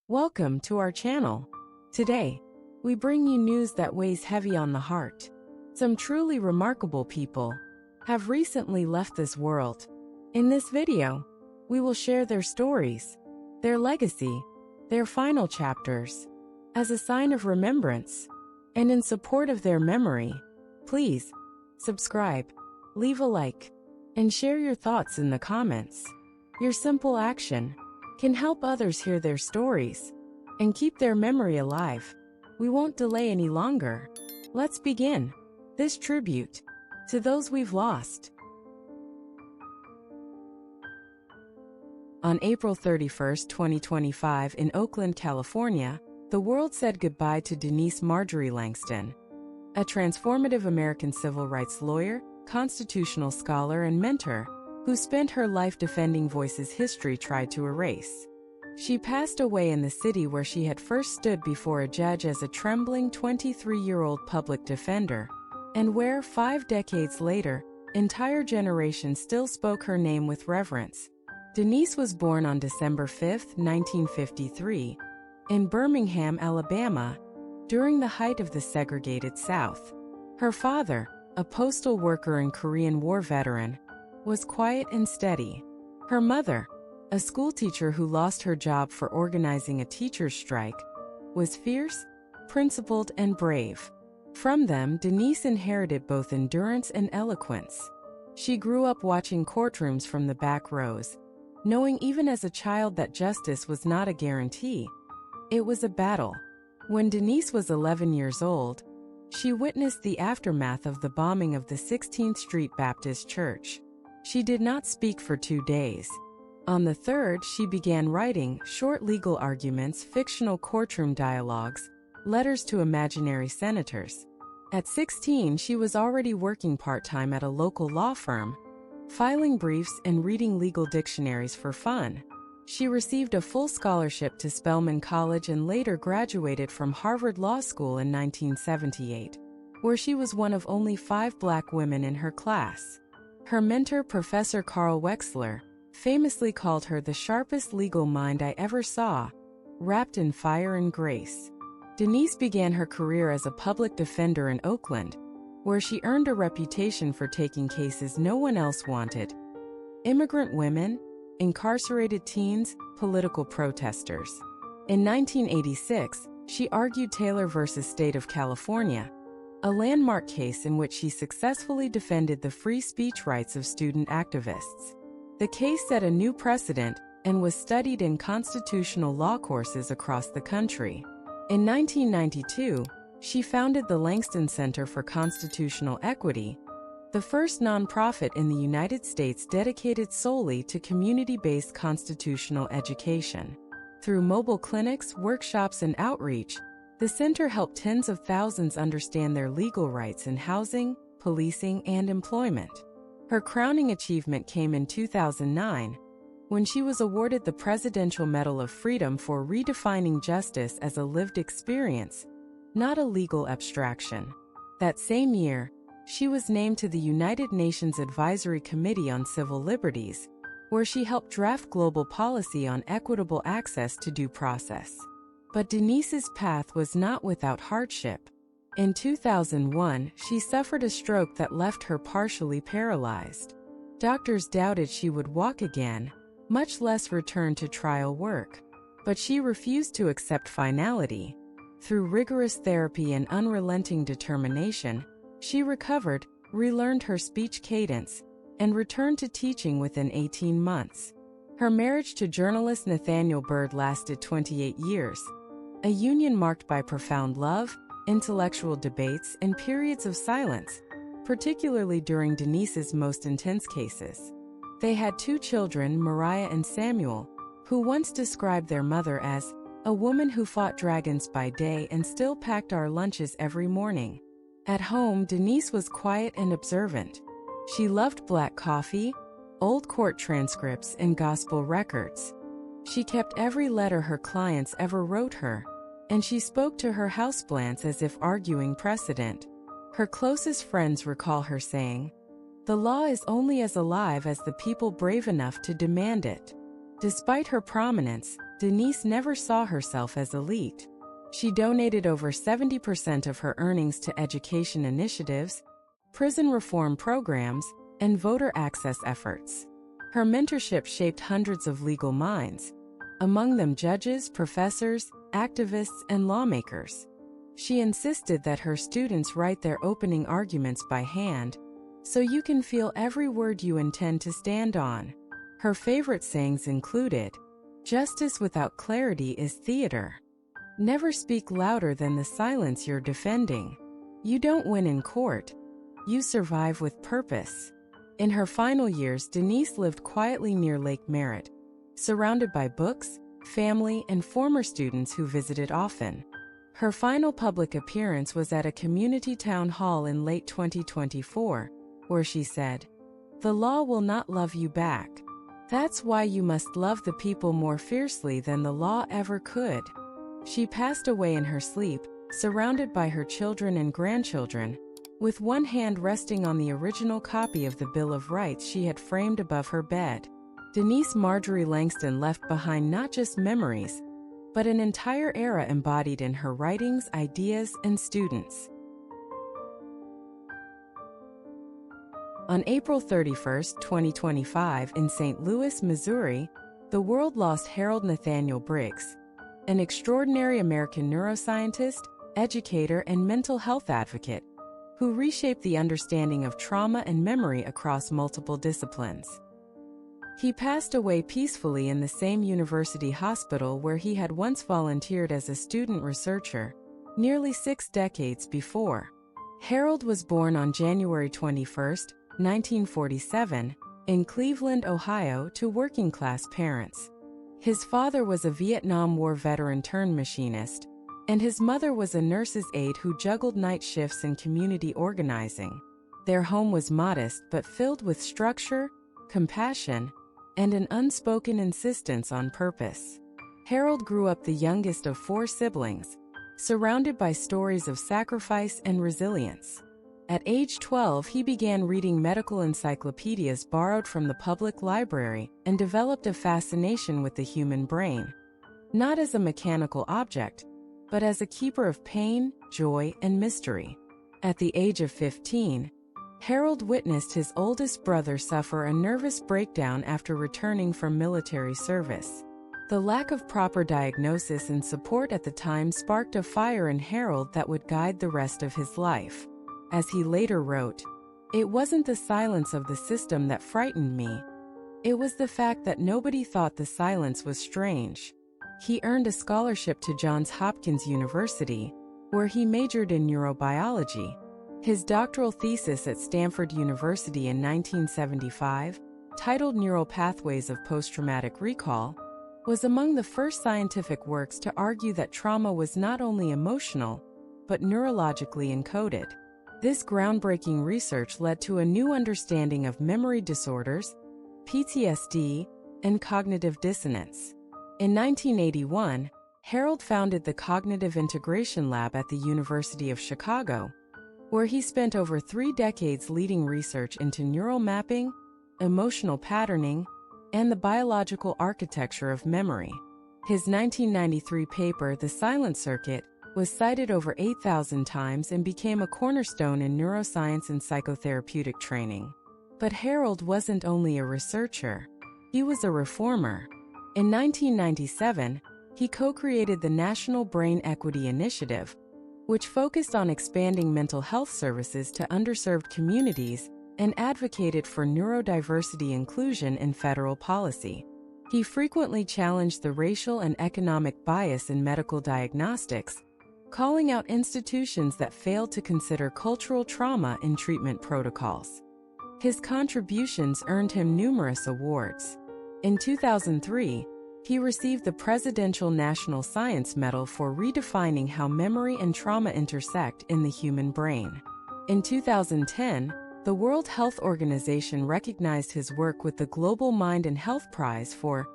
Welcome to our channel. Today, we bring you news that weighs heavy on the heart. Some truly remarkable people have recently left this world. In this video, we will share their stories, their legacy, their final chapters. As a sign of remembrance and in support of their memory, please subscribe, leave a like, and share your thoughts in the comments. Your simple action can help others hear their stories and keep their memory alive. We won't delay any longer. Let's begin this tribute to those we've lost. On April 31, 2025, in Oakland, California, the world said goodbye to Denise Marjorie Langston, a transformative American civil rights lawyer, constitutional scholar, and mentor who spent her life defending voices history tried to erase. She passed away in the city where she had first stood before a judge as a trembling 23-year-old public defender, and where, 5 decades later, entire generations still spoke her name with reverence. Denise was born on December 5, 1953, in Birmingham, Alabama, during the height of the segregated South. Her father, a postal worker and Korean War veteran, was quiet and steady. Her mother, a schoolteacher who lost her job for organizing a teacher's strike, was fierce, principled, and brave. From them, Denise inherited both endurance and eloquence. She grew up watching courtrooms from the back rows, knowing even as a child that justice was not a guarantee. It was a battle. When Denise was 11 years old, she witnessed the aftermath of the bombing of the 16th Street Baptist Church. She did not speak for 2 days. On the third, she began writing short legal arguments, fictional courtroom dialogues, letters to imaginary senators. At 16, she was already working part-time at a local law firm, filing briefs and reading legal dictionaries for fun. She received a full scholarship to Spelman College and later graduated from Harvard Law School in 1978, where she was one of only 5 black women in her class. Her mentor, Professor Carl Wexler, famously called her the sharpest legal mind I ever saw, wrapped in fire and grace. Denise began her career as a public defender in Oakland, where she earned a reputation for taking cases no one else wanted: immigrant women, incarcerated teens, political protesters. In 1986, she argued Taylor v. State of California, a landmark case in which she successfully defended the free speech rights of student activists. The case set a new precedent and was studied in constitutional law courses across the country. In 1992, she founded the Langston Center for Constitutional Equity, the first nonprofit in the United States dedicated solely to community-based constitutional education. Through mobile clinics, workshops, and outreach, the center helped tens of thousands understand their legal rights in housing, policing, and employment. Her crowning achievement came in 2009, when she was awarded the Presidential Medal of Freedom for redefining justice as a lived experience, not a legal abstraction. That same year, she was named to the United Nations Advisory Committee on Civil Liberties, where she helped draft global policy on equitable access to due process. But Denise's path was not without hardship. In 2001, she suffered a stroke that left her partially paralyzed. Doctors doubted she would walk again, much less return to trial work. But she refused to accept finality. Through rigorous therapy and unrelenting determination, she recovered, relearned her speech cadence, and returned to teaching within 18 months. Her marriage to journalist Nathaniel Bird lasted 28 years, a union marked by profound love, intellectual debates, and periods of silence, particularly during Denise's most intense cases. They had 2 children, Mariah and Samuel, who once described their mother as a woman who fought dragons by day and still packed our lunches every morning. At home, Denise was quiet and observant. She loved black coffee, old court transcripts, and gospel records. She kept every letter her clients ever wrote her, and she spoke to her houseplants as if arguing precedent. Her closest friends recall her saying, "The law is only as alive as the people brave enough to demand it." Despite her prominence, Denise never saw herself as elite. She donated over 70% of her earnings to education initiatives, prison reform programs, and voter access efforts. Her mentorship shaped hundreds of legal minds, among them judges, professors, activists, and lawmakers. She insisted that her students write their opening arguments by hand, so you can feel every word you intend to stand on. Her favorite sayings included, "Justice without clarity is theater. Never speak louder than the silence you're defending. You don't win in court. You survive with purpose." In her final years, Denise lived quietly near Lake Merritt, surrounded by books, family, and former students who visited often. Her final public appearance was at a community town hall in late 2024, where she said, "The law will not love you back. That's why you must love the people more fiercely than the law ever could." She passed away in her sleep, surrounded by her children and grandchildren, with one hand resting on the original copy of the Bill of Rights she had framed above her bed. Denise Marjorie Langston left behind not just memories, but an entire era embodied in her writings, ideas, and students. On April 31, 2025, in St. Louis, Missouri, the world lost Harold Nathaniel Briggs, an extraordinary American neuroscientist, educator, and mental health advocate who reshaped the understanding of trauma and memory across multiple disciplines. He passed away peacefully in the same university hospital where he had once volunteered as a student researcher, nearly 6 decades before. Harold was born on January 21, 1947, in Cleveland, Ohio, to working-class parents. His father was a Vietnam War veteran-turned-machinist, and his mother was a nurse's aide who juggled night shifts in community organizing. Their home was modest but filled with structure, compassion, and an unspoken insistence on purpose. Harold grew up the youngest of 4 siblings, surrounded by stories of sacrifice and resilience. At age 12, he began reading medical encyclopedias borrowed from the public library and developed a fascination with the human brain, not as a mechanical object, but as a keeper of pain, joy, and mystery. At the age of 15, Harold witnessed his oldest brother suffer a nervous breakdown after returning from military service. The lack of proper diagnosis and support at the time sparked a fire in Harold that would guide the rest of his life. As he later wrote, "It wasn't the silence of the system that frightened me. It was the fact that nobody thought the silence was strange." He earned a scholarship to Johns Hopkins University, where he majored in neurobiology. His doctoral thesis at Stanford University in 1975, titled Neural Pathways of Post-Traumatic Recall, was among the first scientific works to argue that trauma was not only emotional, but neurologically encoded. This groundbreaking research led to a new understanding of memory disorders, PTSD, and cognitive dissonance. In 1981, Harold founded the Cognitive Integration Lab at the University of Chicago, where he spent over 3 decades leading research into neural mapping, emotional patterning, and the biological architecture of memory. His 1993 paper, The Silent Circuit, was cited over 8,000 times and became a cornerstone in neuroscience and psychotherapeutic training. But Harold wasn't only a researcher. He was a reformer. In 1997, he co-created the National Brain Equity Initiative, which focused on expanding mental health services to underserved communities and advocated for neurodiversity inclusion in federal policy. He frequently challenged the racial and economic bias in medical diagnostics, calling out institutions that failed to consider cultural trauma in treatment protocols. His contributions earned him numerous awards. In 2003, he received the Presidential National Science Medal for redefining how memory and trauma intersect in the human brain. In 2010, the World Health Organization recognized his work with the Global Mind and Health Prize for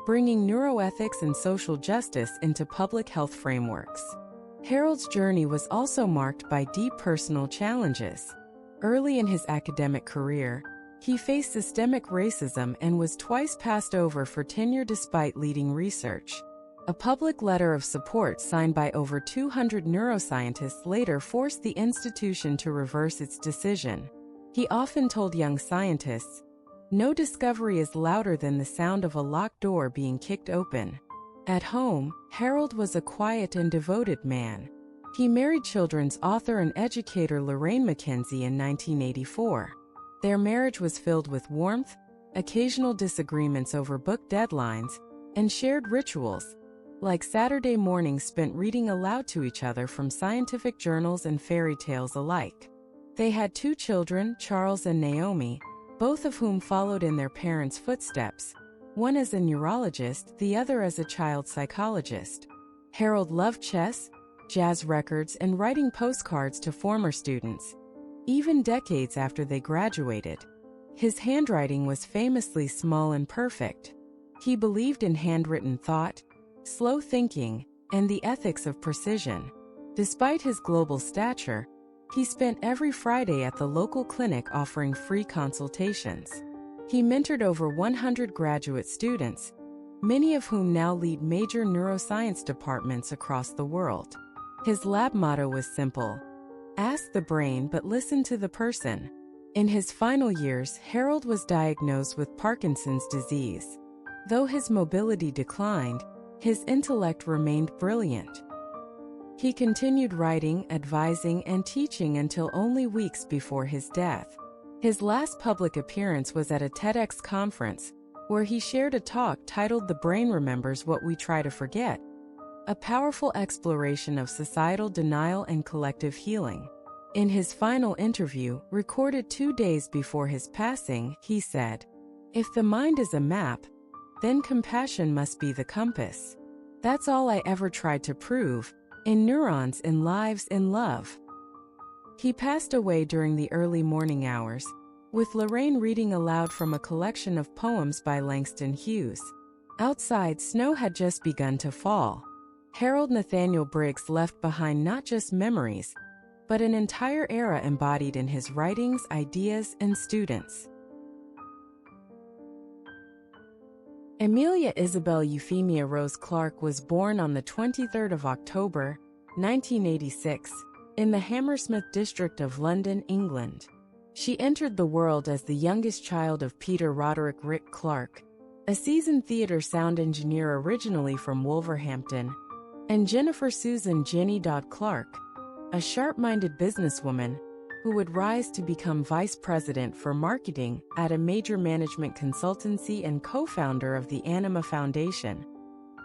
bringing neuroethics and social justice into public health frameworks. Harold's journey was also marked by deep personal challenges. Early in his academic career, he faced systemic racism and was twice passed over for tenure despite leading research. A public letter of support signed by over 200 neuroscientists later forced the institution to reverse its decision. He often told young scientists, "No discovery is louder than the sound of a locked door being kicked open." At home, Harold was a quiet and devoted man. He married children's author and educator Lorraine Mackenzie in 1984. Their marriage was filled with warmth, occasional disagreements over book deadlines, and shared rituals, like Saturday mornings spent reading aloud to each other from scientific journals and fairy tales alike. They had 2 children, Charles and Naomi, both of whom followed in their parents' footsteps, one as a neurologist, the other as a child psychologist. Harold loved chess, jazz records, and writing postcards to former students, even decades after they graduated. His handwriting was famously small and perfect. He believed in handwritten thought, slow thinking, and the ethics of precision. Despite his global stature, he spent every Friday at the local clinic offering free consultations. He mentored over 100 graduate students, many of whom now lead major neuroscience departments across the world. His lab motto was simple: ask the brain but listen to the person. In his final years, Harold was diagnosed with Parkinson's disease. Though his mobility declined, his intellect remained brilliant. He continued writing, advising, and teaching until only weeks before his death. His last public appearance was at a TEDx conference, where he shared a talk titled "The Brain Remembers What We Try to Forget," a powerful exploration of societal denial and collective healing. In his final interview, recorded 2 days before his passing, he said, "If the mind is a map, then compassion must be the compass. That's all I ever tried to prove, in neurons, in lives, in love." He passed away during the early morning hours, with Lorraine reading aloud from a collection of poems by Langston Hughes. Outside, snow had just begun to fall. Harold Nathaniel Briggs left behind not just memories, but an entire era embodied in his writings, ideas, and students. Amelia Isabel Euphemia Rose Clark was born on the 23rd of October, 1986, in the Hammersmith district of London, England. She entered the world as the youngest child of Peter Roderick Rick Clark, a seasoned theatre sound engineer originally from Wolverhampton, and Jennifer Susan Jenny Dodd Clark, a sharp-minded businesswoman who would rise to become vice president for marketing at a major management consultancy and co-founder of the Anima Foundation,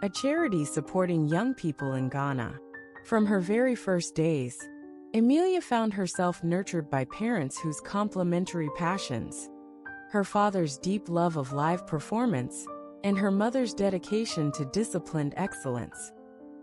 a charity supporting young people in Ghana. From her very first days, Amelia found herself nurtured by parents whose complementary passions, her father's deep love of live performance and her mother's dedication to disciplined excellence,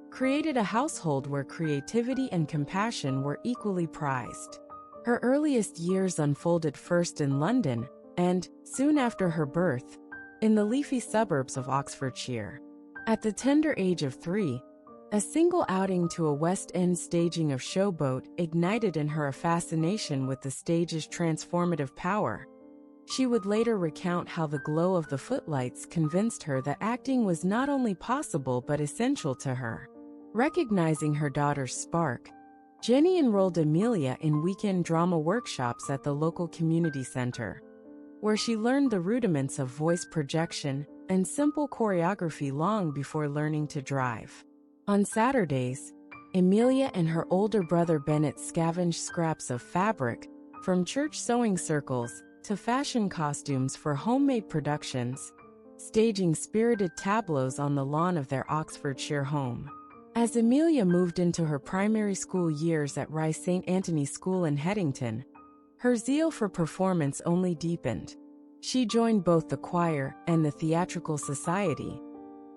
created a household where creativity and compassion were equally prized. Her earliest years unfolded first in London and, soon after her birth, in the leafy suburbs of Oxfordshire. At the tender age of 3, a single outing to a West End staging of Showboat ignited in her a fascination with the stage's transformative power. She would later recount how the glow of the footlights convinced her that acting was not only possible but essential to her. Recognizing her daughter's spark, Jenny enrolled Amelia in weekend drama workshops at the local community center, where she learned the rudiments of voice projection and simple choreography long before learning to drive. On Saturdays, Amelia and her older brother Bennett scavenged scraps of fabric, from church sewing circles to fashion costumes for homemade productions, staging spirited tableaus on the lawn of their Oxfordshire home. As Amelia moved into her primary school years at Rice St. Anthony School in Headington, her zeal for performance only deepened. She joined both the choir and the theatrical society,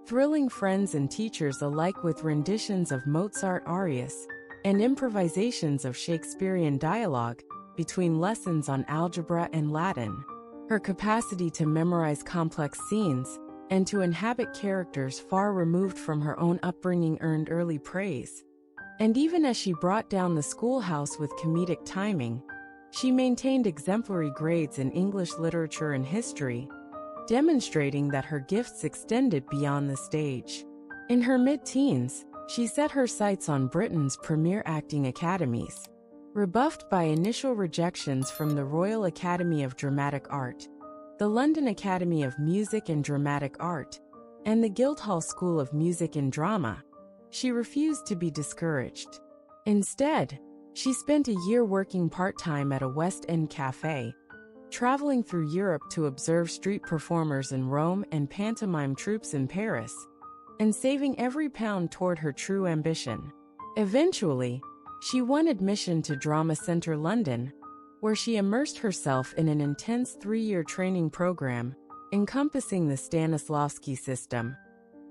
thrilling friends and teachers alike with renditions of Mozart arias and improvisations of Shakespearean dialogue between lessons on algebra and Latin. Her capacity to memorize complex scenes and to inhabit characters far removed from her own upbringing earned early praise. And even as she brought down the schoolhouse with comedic timing, she maintained exemplary grades in English literature and history, demonstrating that her gifts extended beyond the stage. In her mid-teens, she set her sights on Britain's premier acting academies. Rebuffed by initial rejections from the Royal Academy of Dramatic Art, the London Academy of Music and Dramatic Art, and the Guildhall School of Music and Drama, she refused to be discouraged. Instead, she spent a year working part-time at a West End cafe, traveling through Europe to observe street performers in Rome and pantomime troupes in Paris, and saving every pound toward her true ambition. Eventually, she won admission to Drama Centre London, where she immersed herself in an intense 3-year training program encompassing the Stanislavski system,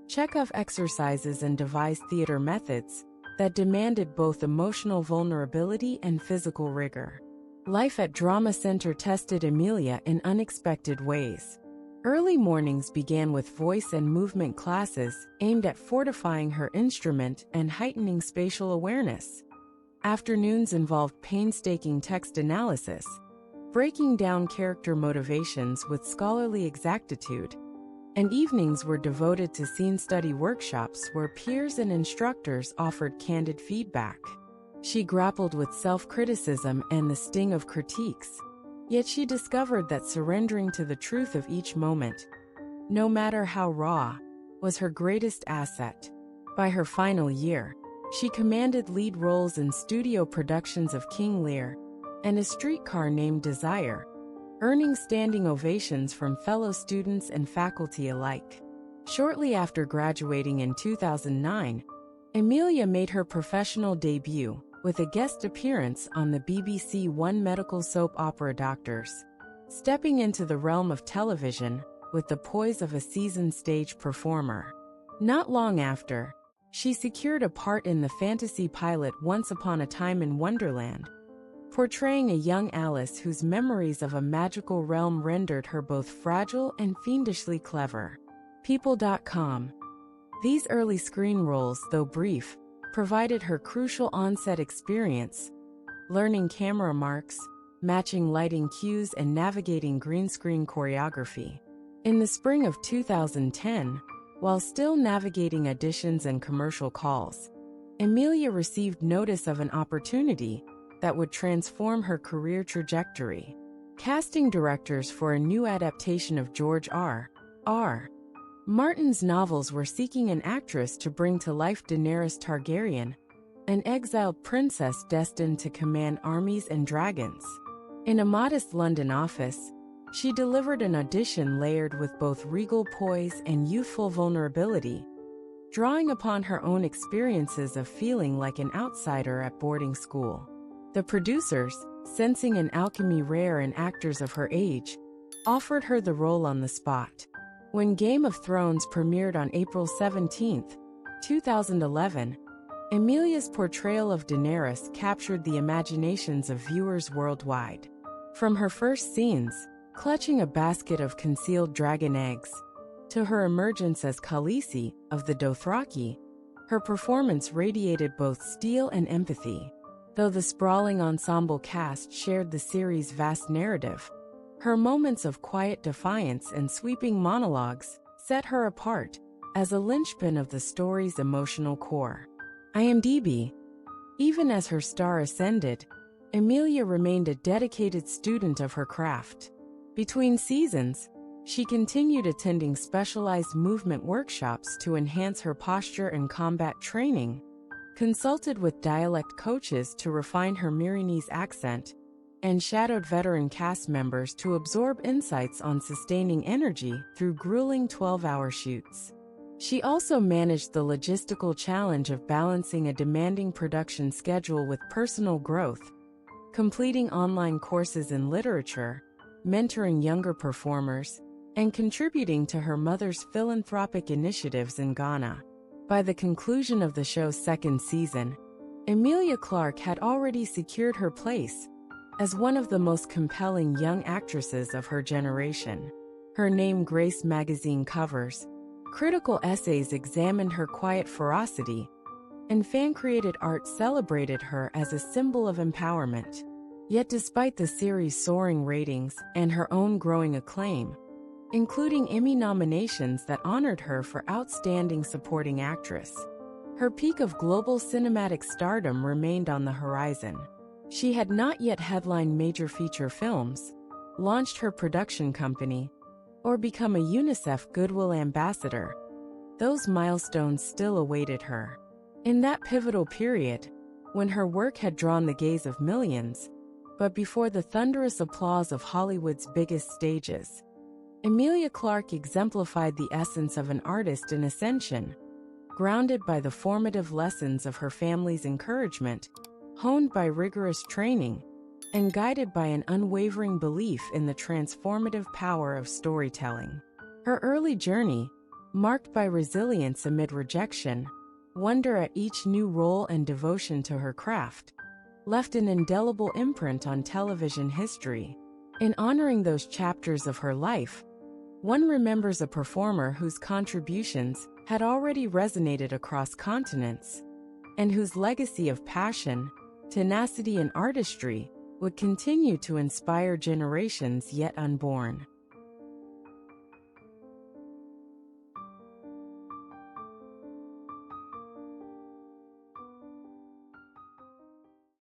Chekhov exercises and devised theater methods that demanded both emotional vulnerability and physical rigor. Life at Drama Centre tested Emilia in unexpected ways. Early mornings began with voice and movement classes aimed at fortifying her instrument and heightening spatial awareness. Afternoons involved painstaking text analysis, breaking down character motivations with scholarly exactitude, and evenings were devoted to scene study workshops where peers and instructors offered candid feedback. She grappled with self-criticism and the sting of critiques, yet she discovered that surrendering to the truth of each moment, no matter how raw, was her greatest asset. By her final year, she commanded lead roles in studio productions of King Lear and A Streetcar Named Desire, earning standing ovations from fellow students and faculty alike. Shortly after graduating in 2009, Emilia made her professional debut with a guest appearance on the BBC One medical soap opera Doctors, stepping into the realm of television with the poise of a seasoned stage performer. Not long after, she secured a part in the fantasy pilot Once Upon a Time in Wonderland, portraying a young Alice whose memories of a magical realm rendered her both fragile and fiendishly clever. People.com. These early screen roles, though brief, provided her crucial on-set experience, learning camera marks, matching lighting cues, and navigating green screen choreography. In the spring of 2010, while still navigating auditions and commercial calls, Emilia received notice of an opportunity that would transform her career trajectory. Casting directors for a new adaptation of George R.R. Martin's novels were seeking an actress to bring to life Daenerys Targaryen, an exiled princess destined to command armies and dragons. In a modest London office, she delivered an audition layered with both regal poise and youthful vulnerability, drawing upon her own experiences of feeling like an outsider at boarding school. The producers, sensing an alchemy rare in actors of her age, offered her the role on the spot. When Game of Thrones premiered on April 17, 2011, Emilia's portrayal of Daenerys captured the imaginations of viewers worldwide. From her first scenes, clutching a basket of concealed dragon eggs, to her emergence as Khaleesi of the Dothraki, her performance radiated both steel and empathy. Though the sprawling ensemble cast shared the series' vast narrative, her moments of quiet defiance and sweeping monologues set her apart as a linchpin of the story's emotional core. IMDb. Even as her star ascended, Emilia remained a dedicated student of her craft. Between seasons, she continued attending specialized movement workshops to enhance her posture and combat training, consulted with dialect coaches to refine her Myronese accent, and shadowed veteran cast members to absorb insights on sustaining energy through grueling 12-hour shoots. She also managed the logistical challenge of balancing a demanding production schedule with personal growth, completing online courses in literature, mentoring younger performers, and contributing to her mother's philanthropic initiatives in Ghana. By the conclusion of the show's second season, Emilia Clarke had already secured her place as one of the most compelling young actresses of her generation. Her name graced magazine covers, critical essays examined her quiet ferocity, and fan-created art celebrated her as a symbol of empowerment. Yet despite the series' soaring ratings and her own growing acclaim, including Emmy nominations that honored her for Outstanding Supporting Actress. Her peak of global cinematic stardom remained on the horizon. She had not yet headlined major feature films, launched her production company, or become a UNICEF Goodwill Ambassador. Those milestones still awaited her. In that pivotal period, when her work had drawn the gaze of millions, but before the thunderous applause of Hollywood's biggest stages, Emilia Clarke exemplified the essence of an artist in ascension, grounded by the formative lessons of her family's encouragement, honed by rigorous training, and guided by an unwavering belief in the transformative power of storytelling. Her early journey, marked by resilience amid rejection, wonder at each new role and devotion to her craft, left an indelible imprint on television history. In honoring those chapters of her life, one remembers a performer whose contributions had already resonated across continents, and whose legacy of passion, tenacity, and artistry would continue to inspire generations yet unborn.